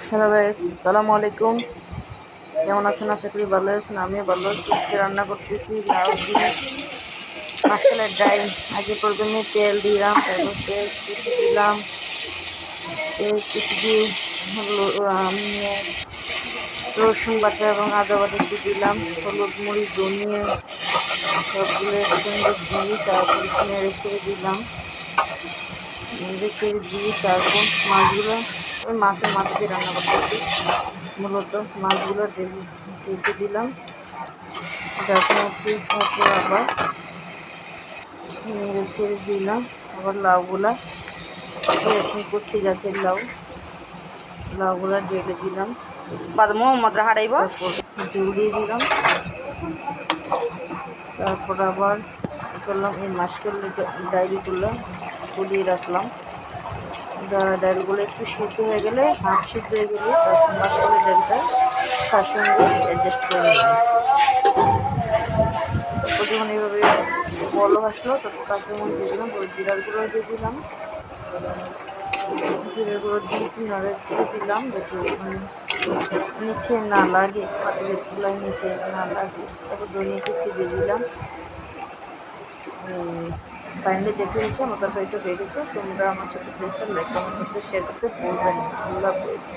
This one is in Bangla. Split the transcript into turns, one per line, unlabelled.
হ্যালো গাইস, আসসালামু আলাইকুম। কেমন আছেন? আশা করি ভালো আছেন। আমিও ভালো আছি। আজকে রান্না করতেছি লাউ দিয়ে মাসকলাই ডাল। আগে প্রথমে তেল দিলাম, তারপর পেঁয়াজ কুচি দিলাম। পেঁয়াজ কুচি দিয়ে রসুন বাটা এবং আদা বাটা একটু দিলাম। হলুদ মরিচ ধনিয়ে সবগুলো একসঙ্গে দিয়ে তারপর নেড়ে ছেড়ে দিলাম। নেড়ে ছেড়ে দিয়ে তারপর মাছগুলো, ওই মাছের মাথা দিয়ে রান্না করতেছি। মূলত মাছগুলো ঢেকে দিলাম। তারপর আবার নেড়ে ছেড়ে দিলাম। আবার লাউগুলা এখন কচি গাছের লাউগুলা ঢেকে দিলাম। মোহাম্মদ হারাইব, ঝুল দিয়ে দিলাম। তারপর আবার করলাম এই মাসকলাই ডাইলগুলো গুলিয়ে রাখলাম। ডালগুলো একটু সিদ্ধ হয়ে গেলে, হাফ সিদ্ধ হয়ে গেলে তখন মাসকলাই ডালটা তার সঙ্গে অ্যাডজাস্ট করে নিলাম। তারপর যখন এইভাবে বলো আসলো তারপর কাঁচামরিচ দিয়ে দিলাম, জিরার গুঁড়ো দিয়ে দিলাম। জিরার গুঁড়ো দিয়ে একটু নাড়ে ছেড়ে দিলাম যাতে নিচে না লাগে, পাতিলের চুলায় নিচে না লাগে। তারপর ধনিয়া কুচি দিয়ে দিলাম। ফাইনালি দেখে নিচ্ছি আমার তরকারিটা হয়ে গেছে। তোমরা আমার ছোটো প্লেসটা লাইক কমেন্ট করতে শেয়ার করতে ভুলবেন না। আল্লাহ হাফেজ।